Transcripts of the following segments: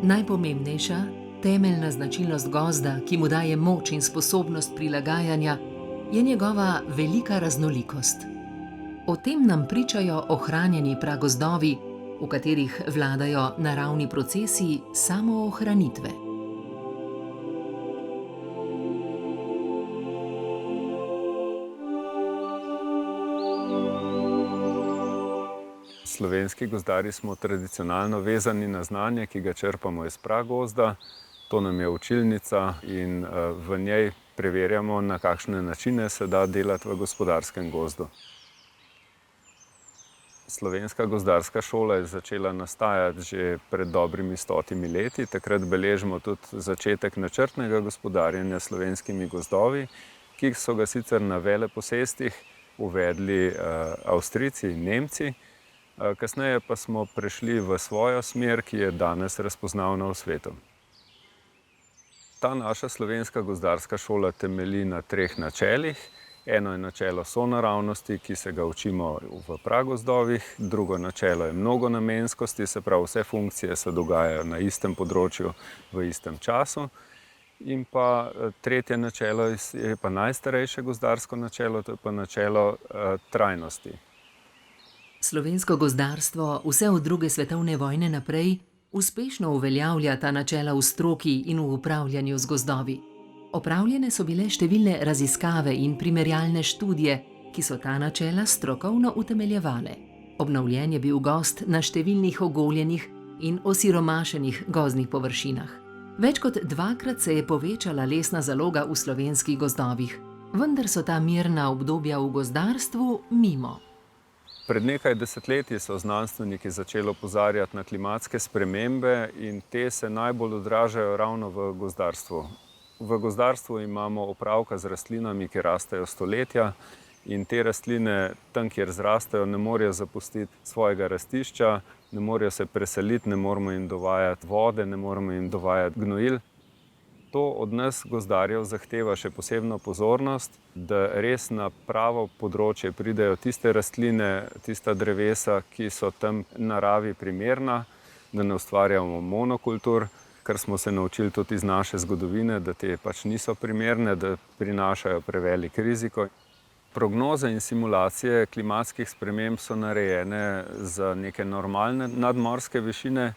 Najpomembnejša, temeljna značilnost gozda, ki mu daje moč in sposobnost prilagajanja, je njegova velika raznolikost. O tem nam pričajo ohranjeni pragozdovi, v katerih vladajo naravni procesi samoohranitve. Slovenski gozdarji smo tradicionalno vezani na znanje, ki ga črpamo iz pragozda. To nam je učilnica in v njej preverjamo, na kakšne načine se da delati v gospodarskem gozdu. Slovenska gozdarska šola je začela nastajati že pred dobrimi 100 leti. Takrat beležimo tudi začetek načrtnega gospodarjenja s slovenskimi gozdovi, ki so ga sicer na veleposestih uvedli Avstrijci in Nemci. Kasneje pa smo prešli v svojo smer, ki je danes razpoznavna v svetu. Ta naša slovenska gozdarska šola temelji na 3 načelih. Eno je načelo sonaravnosti, ki se ga učimo v pragozdovih, drugo načelo je mnogonamenskosti, se pravi vse funkcije se dogajajo na istem področju v istem času. In pa tretje načelo je pa najstarejše gozdarsko načelo, to je pa načelo trajnosti. Slovensko gozdarstvo vse od 2. svetovne vojne naprej uspešno uveljavlja ta načela v stroki in v upravljanju z gozdovi. Opravljene so bile številne raziskave in primerjalne študije, ki so ta načela strokovno utemeljevale. Obnovljen je bil gozd na številnih ogoljenih in osiromašenih gozdnih površinah. Več kot 2-krat se je povečala lesna zaloga v slovenskih gozdovih, vendar so ta mirna obdobja v gozdarstvu mimo. Pred nekaj desetletji so znanstveniki začeli opozarjati na klimatske spremembe in te se najbolj odražajo ravno v gozdarstvu. V gozdarstvu imamo opravka z rastlinami, ki rastejo stoletja in te rastline tam, kjer zrastejo, ne morejo zapustiti svojega rastišča, ne morejo se preseliti, ne moremo jim dovajati vode, ne moremo jim dovajati gnojil. To od nas gozdarjev zahteva še posebno pozornost, da res na pravo področje pridejo tiste rastline, tista drevesa, ki so tam naravi primerna, da ne ustvarjamo monokultur, kar smo se naučili tudi iz naše zgodovine, da te pač niso primerne, da prinašajo prevelik riziko. Prognoze in simulacije klimatskih sprememb so narejene za neke normalne nadmorske višine.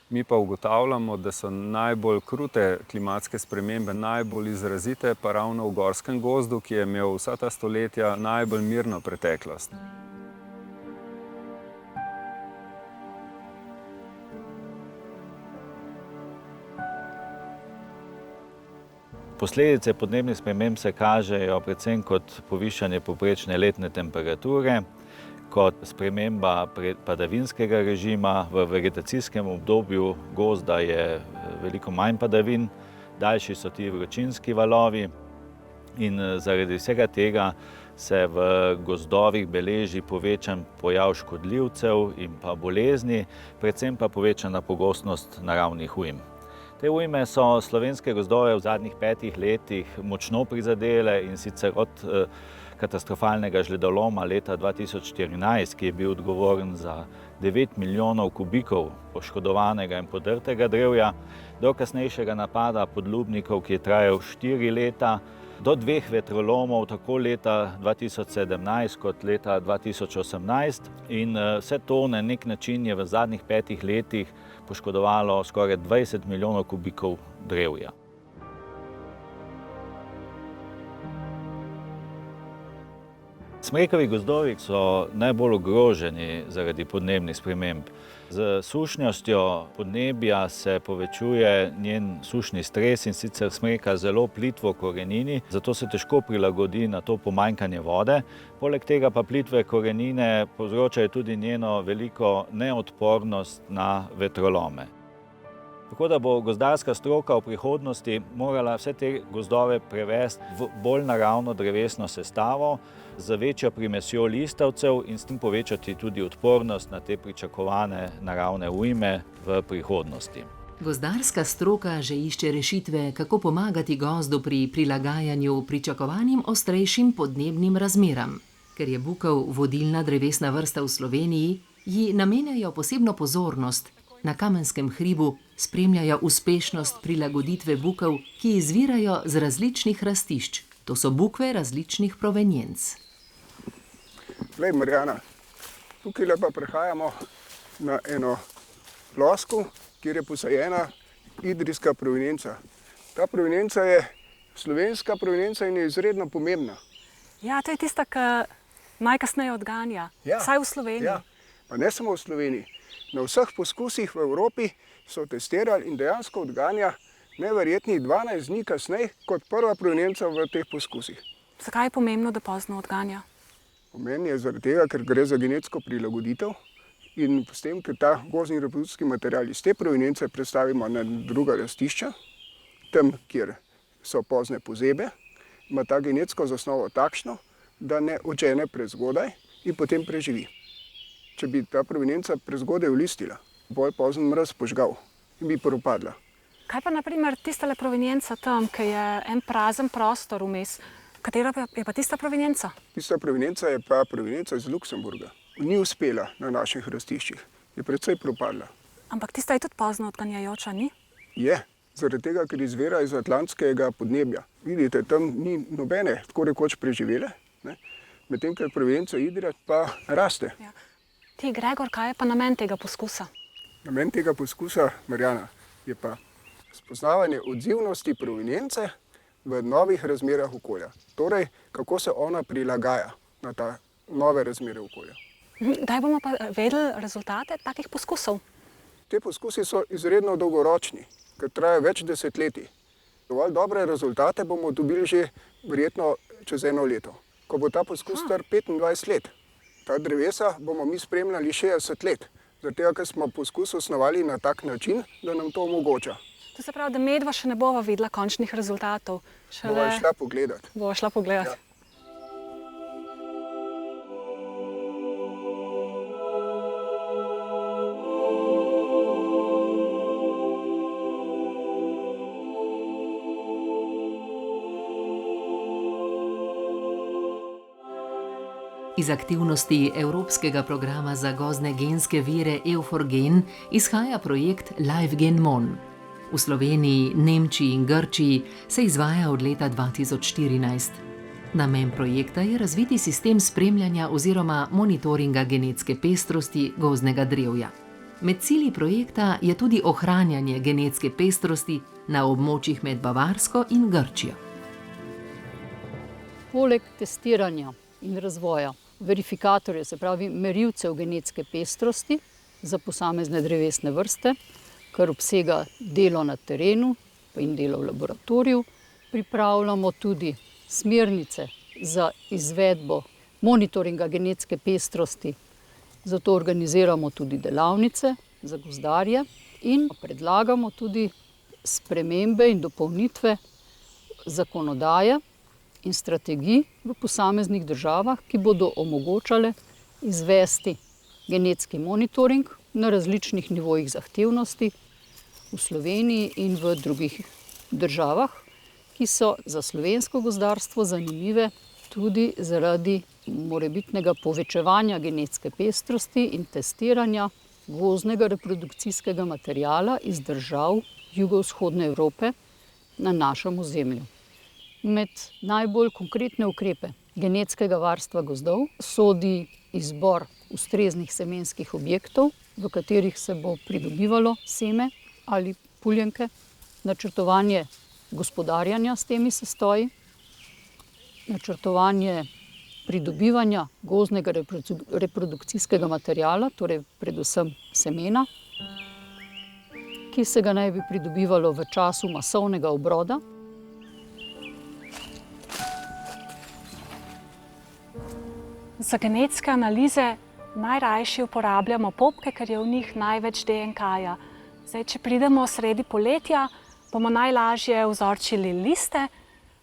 Mi pa ugotavljamo, da so najbolj krute klimatske spremembe najbolj izrazite pa ravno v gorskem gozdu, ki je imel vsa ta stoletja najbolj mirno preteklost. Posledice podnebnih sprememb se kažejo predvsem kot povišanje povprečne letne temperature, kot sprememba padavinskega režima. V vegetacijskem obdobju gozda je veliko manj padavin, daljši so ti vročinski valovi in zaradi vsega tega se v gozdovih beleži povečan pojav škodljivcev in pa bolezni, predvsem pa povečana pogostnost naravnih ujm. Te ujme so slovenske gozdove v zadnjih 5 letih močno prizadele in sicer od katastrofalnega žledoloma leta 2014, ki je bil odgovoren za 9 milijonov kubikov poškodovanega in podrtega drevja, do kasnejšega napada podlubnikov, ki je trajal 4 leta, do 2 vetrolomov, tako leta 2017 kot leta 2018. In vse to na nek način je v zadnjih 5 letih poškodovalo skoraj 20 milijonov kubikov drevja. Smrekovi gozdovi so najbolj ogroženi zaradi podnebnih sprememb. Z sušnostjo podnebja se povečuje njen sušni stres in sicer smreka zelo plitvo korenini, zato se težko prilagodi na to pomanjkanje vode. Poleg tega pa plitve korenine povzročajo tudi njeno veliko neodpornost na vetrolome. Tako da bo gozdarska stroka v prihodnosti morala vse te gozdove prevesti v bolj naravno drevesno sestavo, z večjo primesjo listavcev in s tem povečati tudi odpornost na te pričakovane naravne ujme v prihodnosti. Gozdarska stroka že išče rešitve, kako pomagati gozdu pri prilagajanju pričakovanim ostrejšim podnebnim razmeram. Ker je bukev vodilna drevesna vrsta v Sloveniji, ji namenjajo posebno pozornost Na Kamenskem hribu spremljajo uspešnost prilagoditve bukev, ki izvirajo z različnih rastišč. To so bukve različnih provenienc. Glej, Marjana, tukaj pa prehajamo na eno plosko, kjer je posajena idrijska provenienca. Ta provenienca je slovenska provenienca in je izredno pomembna. Ja, to je tista, ki najkasneje odganja, vsaj v Sloveniji. Ja, pa ne samo v Sloveniji. Na vseh poskusih v Evropi so testirali in dejansko odganja neverjetnih 12 dni kasneje kot prva provenienca v teh poskusih. Zakaj je pomembno, da pozno odganja? Pomembno je zaradi tega, ker gre za genetsko prilagoditev in s tem, ker ta gozdni reprodukcijski material iz te provenience predstavimo na druga rastišča, tam, kjer so pozne pozebe, ima ta genetsko zasnovo takšno, da ne odžene prezgodaj in potem preživi. Če bi ta provenienca prezgodaj ulistila, bolj pozen mraz požgal in bi propadla. Kaj pa na primer tistale provenienca tam, ki je en prazen prostor vmes, katera je pa tista provenienca? Tista provenienca je pa provenienca iz Luksemburga. Ni uspela na naših rastiščih, je precej propadla. Ampak tista je tudi pozno odganjajoča, ni? Je, zaradi tega, ker izvira iz atlantskega podnebja. Vidite, tam ni nobene tako rekoč preživele, medtem ker provenienca idrija pa raste. Ja. Ti, Gregor, kaj je pa namen tega poskusa? Namen tega poskusa, Marjana, je pa spoznavanje odzivnosti provenience v novih razmerah okolja. Torej, kako se ona prilagaja na ta nove razmere okolja. Kdaj bomo pa vedeli rezultate takih poskusov? Te poskusi so izredno dolgoročni, ker trajajo več desetletij. Dovolj dobre rezultate bomo dobili že verjetno čez 1 leto, ko bo ta poskus star 25 let. Ta drevesa bomo mi spremljali 60 let, zaradi tega, ker smo poskus osnovali na tak način, da nam to omogoča. To se pravi, da medva še ne bova videla končnih rezultatov. Bova šla pogledat. Bova šla pogledat. Ja. Iz aktivnosti Evropskega programa za gozdne genske vire EUFORGEN izhaja projekt LiveGenMon. V Sloveniji, Nemčiji in Grčiji se izvaja od leta 2014. Namen projekta je razviti sistem spremljanja oziroma monitoringa genetske pestrosti gozdnega drevja. Med cilji projekta je tudi ohranjanje genetske pestrosti na območjih med Bavarsko in Grčijo. Poleg testiranja in razvoja verifikatorjev, se pravi merilcev genetske pestrosti za posamezne drevesne vrste, kar obsega delo na terenu in delo v laboratoriju, pripravljamo tudi smernice za izvedbo monitoringa genetske pestrosti. Zato organiziramo tudi delavnice za gozdarje in predlagamo tudi spremembe in dopolnitve zakonodaje in strategij v posameznih državah, ki bodo omogočale izvesti genetski monitoring na različnih nivojih zahtevnosti v Sloveniji in v drugih državah, ki so za slovensko gozdarstvo zanimive tudi zaradi morebitnega povečevanja genetske pestrosti in testiranja gozdnega reprodukcijskega materiala iz držav jugovzhodne Evrope na našem ozemlju. Med najbolj konkretne ukrepe genetskega varstva gozdov sodi izbor ustreznih semenskih objektov, v katerih se bo pridobivalo seme ali puljenke, načrtovanje gospodarjanja s temi sestoji, načrtovanje pridobivanja gozdnega reprodukcijskega materiala, torej predvsem semena, ki se ga naj bi pridobivalo v času masovnega obroda. Za genetske analize najrajši uporabljamo popke, ker je v njih največ DNK-ja. Zdaj, če pridemo sredi poletja, bomo najlažje vzorčili liste.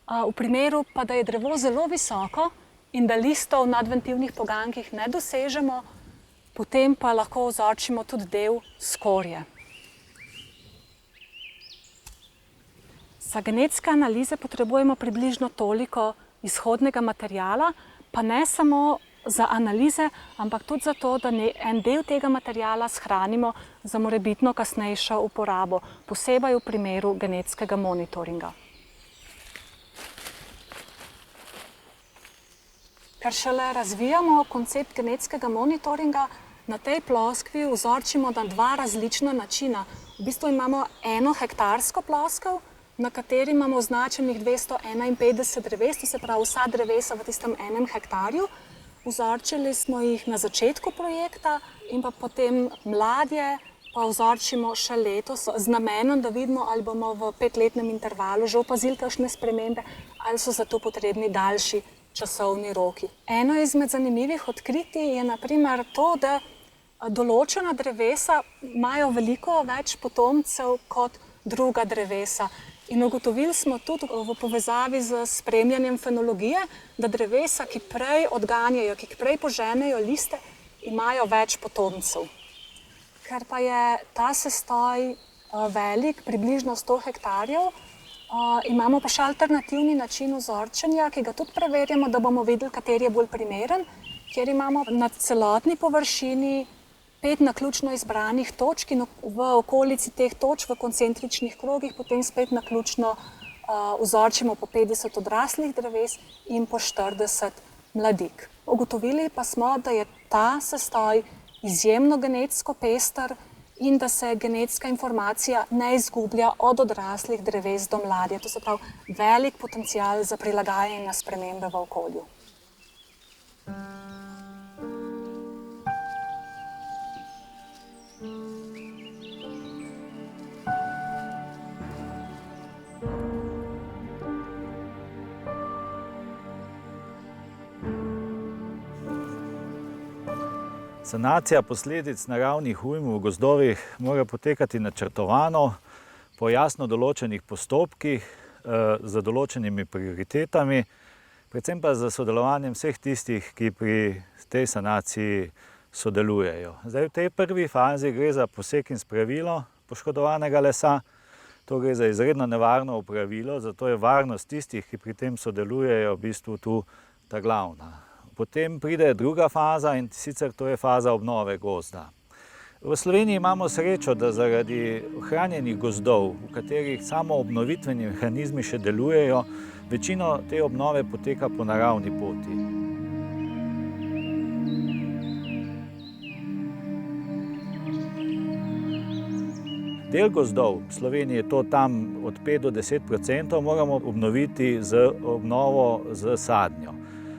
V primeru pa, da je drevo zelo visoko in da listov v nadventivnih pogankih ne dosežemo, potem pa lahko vzorčimo tudi del skorje. Za genetske analize potrebujemo približno toliko izhodnega materiala, pa ne samo za analize, ampak tudi zato, da en del tega materiala shranimo za morebitno kasnejšo uporabo, posebej v primeru genetskega monitoringa. Ker šele razvijamo koncept genetskega monitoringa, na tej ploskvi vzorčimo na dva različna načina. V bistvu imamo eno hektarsko ploskev, na kateri imamo označenih 251 dreves, to se pravi vsa drevesa v tistem enem hektarju. Vzorčili smo jih na začetku projekta in pa potem mladje pa vzorčimo še letos z namenom, da vidimo, ali bomo v 5-letnem intervalu že opazili kakšne spremembe ali so za to potrebni daljši časovni roki. Eno izmed zanimivih odkritij je na primer to, da določena drevesa imajo veliko več potomcev kot druga drevesa. In ugotovili smo tudi v povezavi z spremljanjem fenologije, da drevesa, ki prej odganjajo, ki prej poženejo liste, imajo več potomcev. Ker pa je ta sestoj velik, približno 100 hektarjev, imamo pa še alternativni način vzorčenja, ki ga tudi preverjamo, da bomo videli, kateri je bolj primeren, kjer imamo na celotni površini 5 naključno izbranih točk in v okolici teh točk v koncentričnih krogih potem spet naključno vzorčimo po 50 odraslih dreves in po 40 mladik. Ugotovili pa smo, da je ta sestoj izjemno genetsko pester in da se genetska informacija ne izgublja od odraslih dreves do mladja. To se pravi velik potencial za prilagajanje na spremembe v okolju. Sanacija posledic naravnih ujm v gozdovih mora potekati načrtovano, po jasno določenih postopkih, z določenimi prioritetami, predvsem pa z sodelovanjem vseh tistih, ki pri tej sanaciji sodelujejo. Zdaj, v tej prvi fazi gre za posek in spravilo poškodovanega lesa. To gre za izredno nevarno opravilo, zato je varnost tistih, ki pri tem sodelujejo, v bistvu tu ta glavna. Potem pride druga faza in sicer to je faza obnove gozda. V Sloveniji imamo srečo, da zaradi ohranjenih gozdov, v katerih samo obnovitveni mehanizmi še delujejo, večino te obnove poteka po naravni poti. Del gozdov, v Sloveniji je to tam od 5 do 10%, moramo obnoviti z obnovo z sadnjo.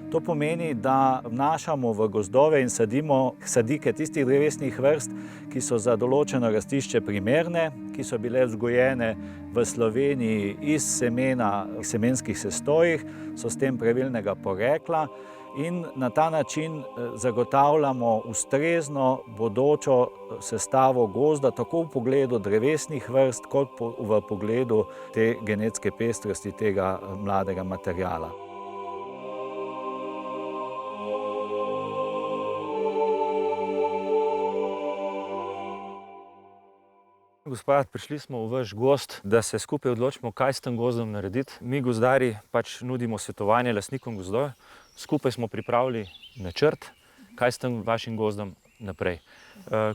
To pomeni, da vnašamo v gozdove in sadimo sadike tistih drevesnih vrst, ki so za določeno rastišče primerne, ki so bile vzgojene v Sloveniji iz semena, semenskih sestojih, so s tem pravilnega porekla in na ta način zagotavljamo ustrezno bodočo sestavo gozda, tako v pogledu drevesnih vrst, kot v pogledu te genetske pestrosti tega mladega materiala. Gospod, prišli smo v vaš gozd, da se skupaj odločimo, kaj s tem gozdom narediti. Mi gozdarji pač nudimo svetovanje lastnikom gozdov. Skupaj smo pripravili načrt, kaj s tem vašim gozdom naprej.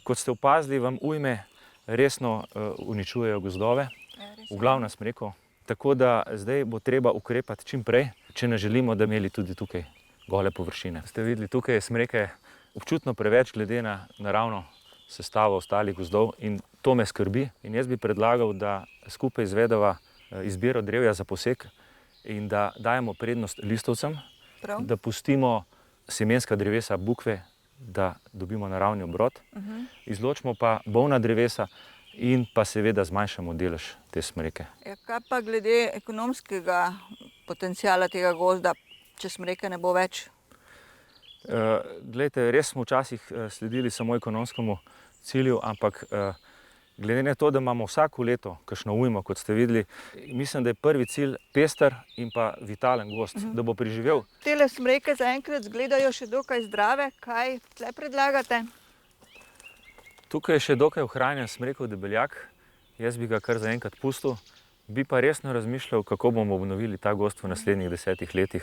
Kot ste opazili, vam ujme resno uničujejo gozdove, v glavnem smreku. Tako da zdaj bo treba ukrepati čim prej, če ne želimo, da imeli tudi tukaj gole površine. Ste videli, tukaj je smreke občutno preveč glede na naravno sestavo ostalih gozdov in to me skrbi. In jaz bi predlagal, da skupaj izvedeva izbiro drevja za posek in da dajemo prednost listovcem, da pustimo semenska drevesa bukve, da dobimo naravni obrod, izločimo pa bolna drevesa in pa seveda zmanjšamo delež te smreke. Kaj pa glede ekonomskega potenciala tega gozda, če smreke ne bo več? Glejte, res smo včasih sledili samo ekonomskemu cilju, ampak glede na to, da imamo vsako leto kakšno ujmo, kot ste videli, mislim, da je prvi cilj pester in pa vitalen gozd, da bo preživel. Tele smreke zaenkrat izgledajo še dokaj zdrave. Kaj tle predlagate? Tukaj je še dokaj ohranjen smrekov debeljak. Jaz bi ga kar zaenkrat pustil. Bi pa resno razmišljal, kako bomo obnovili ta gozd v naslednjih 10 letih,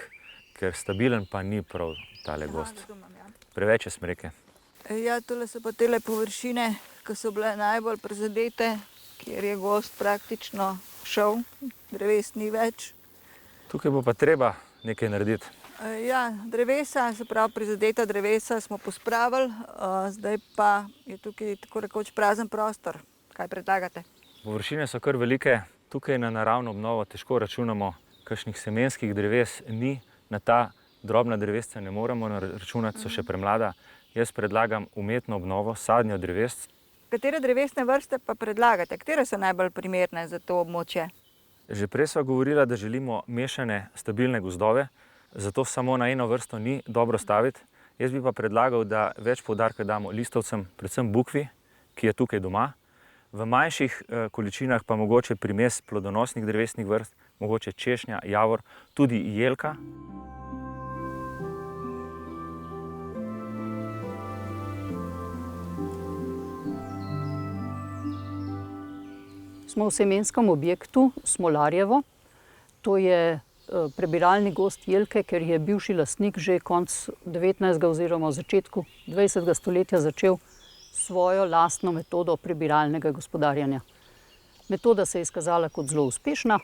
ker stabilen pa ni prav tale gozd. preveč je smreke. Ja, tole so pa tele površine, ki so bile najbolj prizadete, kjer je gozd praktično šel, dreves ni več. Tukaj bo pa treba nekaj narediti. Ja, drevesa, se pravi prizadeta drevesa smo pospravili, zdaj pa je tukaj tako rekoč prazen prostor. Kaj predlagate? Površine so kar velike, tukaj na naravno obnovo težko računamo, kakšnih semenskih dreves ni, na ta drobna drevesca ne moremo računati, so še premlada. Jaz predlagam umetno obnovo, sadnjo drevesc. Katere drevesne vrste pa predlagate? Katere so najbolj primerne za to območje? Že prej sva govorila, da želimo mešane, stabilne gozdove, zato samo na eno vrsto ni dobro staviti. Jaz bi pa predlagal, da več poudarka damo listovcem, predvsem bukvi, ki je tukaj doma. V manjših količinah pa mogoče primes plodonosnih drevesnih vrst, mogoče češnja, javor, tudi jelka. Smo v semenskem objektu Smolarjevo. To je prebiralni gozd jelke, ker je bivši lastnik že konec 19. oziroma v začetku 20. stoletja začel svojo lastno metodo prebiralnega gospodarjenja. Metoda se je izkazala kot zelo uspešna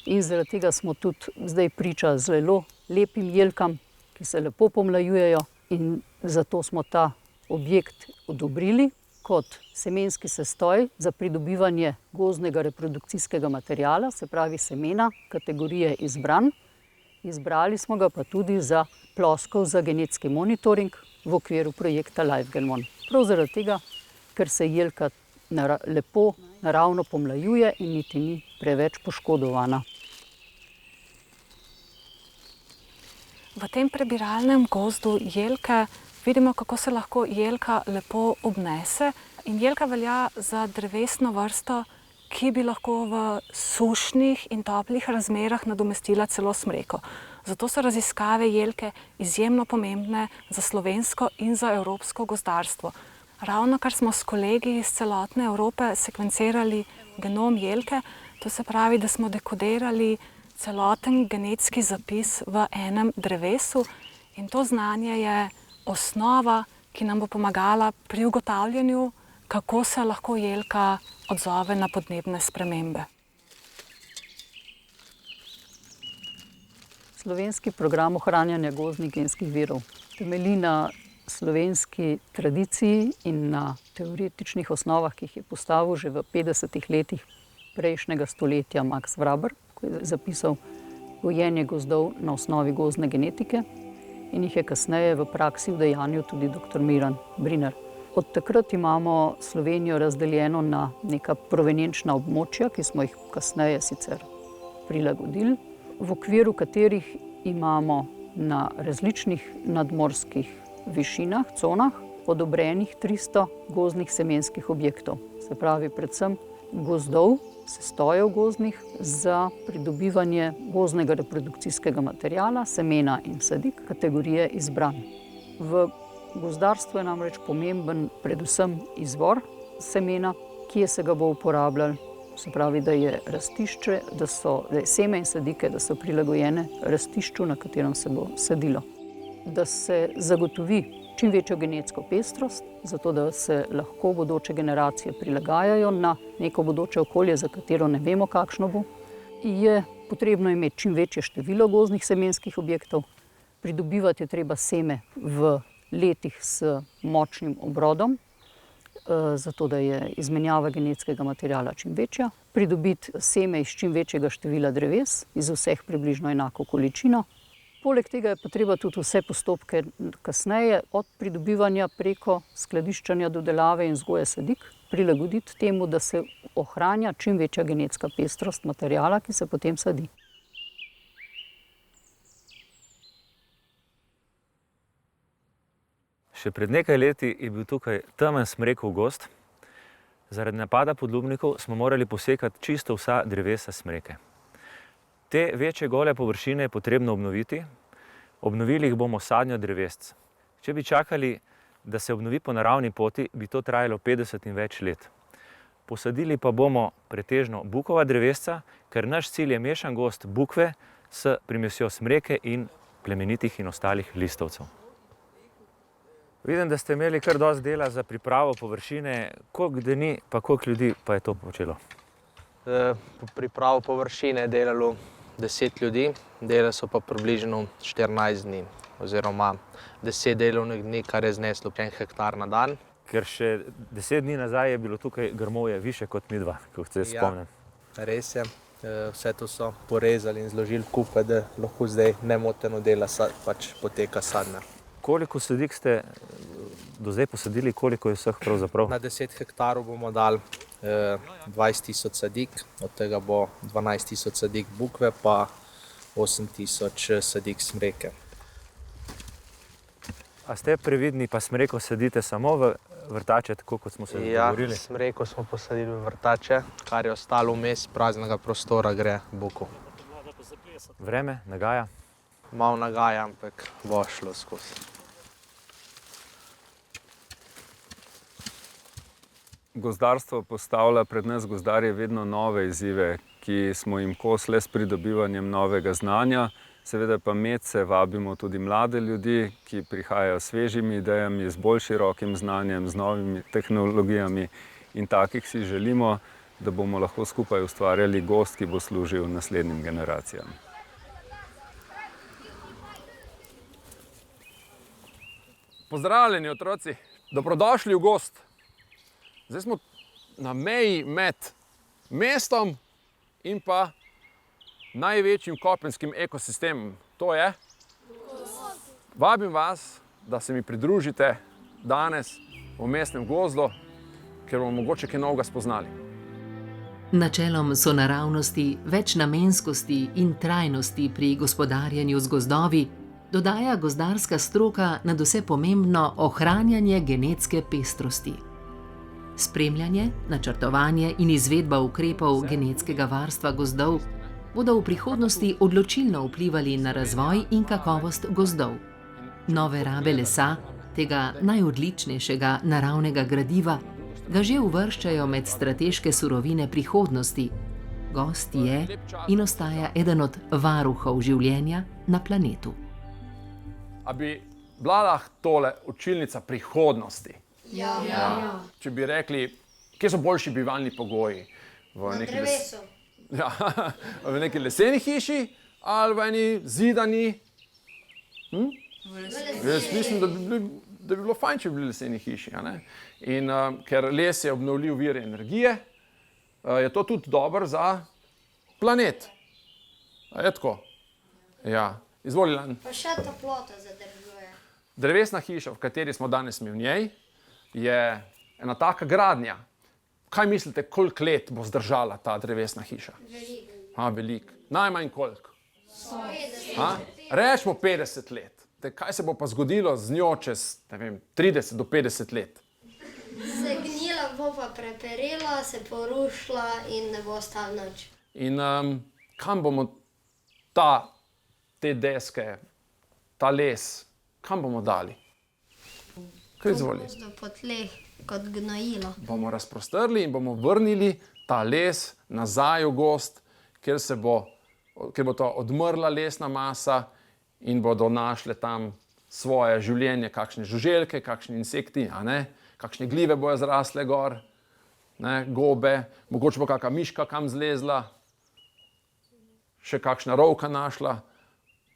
in zaradi tega smo tudi zdaj priča zelo lepim jelkam, ki se lepo pomlajujejo, in zato smo ta objekt odobrili kot semenski sestoj za pridobivanje gozdnega reprodukcijskega materiala, se pravi semena kategorije izbran. Izbrali smo ga pa tudi za ploskov za genetski monitoring v okviru projekta LifeGenMon. Prav zaradi tega, ker se jelka lepo naravno pomlajuje in niti ni preveč poškodovana. V tem prebiralnem gozdu jelke vidimo, kako se lahko jelka lepo obnese. In jelka velja za drevesno vrsto, ki bi lahko v sušnih in toplih razmerah nadomestila celo smreko. Zato so raziskave jelke izjemno pomembne za slovensko in za evropsko gozdarstvo. Ravnokar smo s kolegi iz celotne Evrope sekvencirali genom jelke, to se pravi, da smo dekodirali celoten genetski zapis v enem drevesu, in to znanje je osnova, ki nam bo pomagala pri ugotavljanju, kako se lahko jelka odzove na podnebne spremembe. Slovenski program ohranjanja gozdnih genskih virov temelji na slovenski tradiciji in na teoretičnih osnovah, ki jih je postavil že v 50. letih prejšnjega stoletja Max Vraber, ko je zapisal gojenje gozdov na osnovi gozdne genetike, in jih je kasneje v praksi udejanjil tudi dr. Miran Briner. Od takrat imamo Slovenijo razdeljeno na neka provenienčna območja, ki smo jih kasneje sicer prilagodili, v okviru katerih imamo na različnih nadmorskih višinah, conah, odobrenih 300 gozdnih semenskih objektov. Se pravi, predvsem gozdov, sestojev gozdnih za pridobivanje gozdnega reprodukcijskega materiala, semena in sadik kategorije izbran. V gozdarstvu je namreč pomemben predvsem izvor semena, kje se ga bo uporabljalo. Se pravi, da je rastišče, da je seme in sadike, da so prilagojene rastišču, na katerem se bo sadilo. Da se zagotovi čim večjo genetsko pestrost, zato da se lahko bodoče generacije prilagajajo na neko bodoče okolje, za katero ne vemo, kakšno bo, je potrebno imeti čim večje število gozdnih semenskih objektov. Pridobivati je treba seme v letih s močnim obrodom, zato da je izmenjava genetskega materiala čim večja. Pridobiti seme iz čim večjega števila dreves, iz vseh približno enako količino. Poleg tega je pa treba tudi vse postopke kasneje, od pridobivanja preko skladiščanja, dodelave in vzgoje sadik, prilagoditi temu, da se ohranja čim večja genetska pestrost materiala, ki se potem sadi. Še pred nekaj leti je bil tukaj temen smrekov gozd. Zaradi napada podlubnikov smo morali posekati čisto vsa drevesa smreke. Te večje gole površine je potrebno obnoviti. Obnovili jih bomo sadnjo drevesc. Če bi čakali, da se obnovi po naravni poti, bi to trajalo 50 in več let. Posadili pa bomo pretežno bukova drevesca, ker naš cilj je mešan gozd bukve s primesjo smreke in plemenitih in ostalih listovcev. Vidim, da ste imeli kar dosti dela za pripravo površine. Koliko dni pa koliko ljudi pa je to počelo? Pripravo površine je delalo 10 ljudi, delali so pa približno 14 dni, oziroma 10 delovnih dni, kar je zneslo 1 hektar na dan. Ker še 10 dni nazaj je bilo tukaj grmovje više kot midva, ko se spomnim. Ja, res je. Vse to so porezali in zložili skupaj, da lahko zdaj nemoteno dela pač poteka sadnja. Koliko sadik ste do zdaj posadili, koliko je vseh pravzaprav? Na 10 hektarov bomo dali 20 000 sadik, od tega bo 12 000 sadik bukve pa 8 000 sadik smreke. A ste previdni, pa smreko sadite samo v vrtače, tako kot smo se dogovorili? Ja, smreko smo posadili v vrtače, kar je ostalo vmes praznega prostora, gre buku. Vreme nagaja? Malo nagaja, ampak bo šlo skozi. Gozdarstvo postavlja pred nas gozdarje vedno nove izzive, ki smo jim kos le s pridobivanjem novega znanja. Seveda pa medse vabimo tudi mlade ljudi, ki prihajajo s svežimi idejami, z bolj širokim znanjem, z novimi tehnologijami in takih si želimo, da bomo lahko skupaj ustvarjali gozd, ki bo služil naslednjim generacijam. Pozdravljeni, otroci! Dobrodošli v gozd! Zdaj smo na meji med mestom in pa največjim kopenskim ekosistemom. To je? Vabim vas, da se mi pridružite danes v mestnem gozdu, ker bomo mogoče kaj novega spoznali. Načelom sonaravnosti, večnamenskosti in trajnosti pri gospodarjenju z gozdovi dodaja gozdarska stroka nadvse pomembno ohranjanje genetske pestrosti. Spremljanje, načrtovanje in izvedba ukrepov genetskega varstva gozdov bodo v prihodnosti odločilno vplivali na razvoj in kakovost gozdov. Nove rabe lesa, tega najodličnejšega naravnega gradiva, ga že uvrščajo med strateške surovine prihodnosti. Gozd je in ostaja eden od varuhov življenja na planetu. A bi bila lahko tole učilnica prihodnosti? Ja. Če bi rekli, kje so boljši bivalni pogoji? Na drevesu. Ja, v neki leseni hiši ali v eni zidani? Jaz mislim, da bi bilo fajn, če bi bili v leseni hiši. In ker les je obnovljiv vir energije, je to tudi dobro za planet. A je tako? Ja. Izvoli, Lan. Pa še toplota zadržuje. Drevesna hiša, v kateri smo danes mi v njej, je ena taka gradnja. Kaj mislite, koliko let bo zdržala ta drevesna hiša? Veliko. Veliko. Najmanj koliko? 50. Rečemo 50 let. Kaj se bo pa zgodilo z njo čez 30 do 50 let? Se gnila bo pa preperila, se porušila in ne bo ostalo nič. In kam bomo te deske, ta les, kam bomo dali? Kaj izvoli? Po tleh, kot gnojilo. Bomo razprostrli in bomo vrnili ta les nazaj v gozd, kjer bo to odmrla lesna masa in bodo našle tam svoje življenje, kakšne žuželke, kakšni insekti, kakšne glive bojo zrasle gor, gobe, mogoče bo kakšna miška kam zlezla, še kakšna rovka našla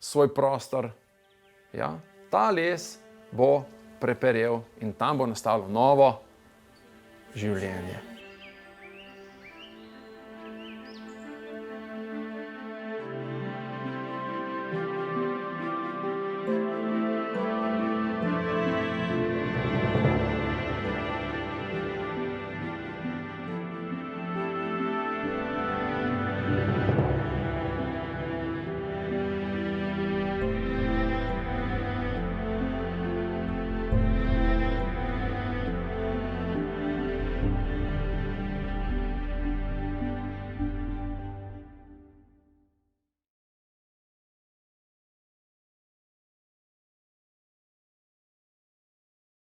svoj prostor. Ja, ta les bo preperel in tam bo nastalo novo življenje.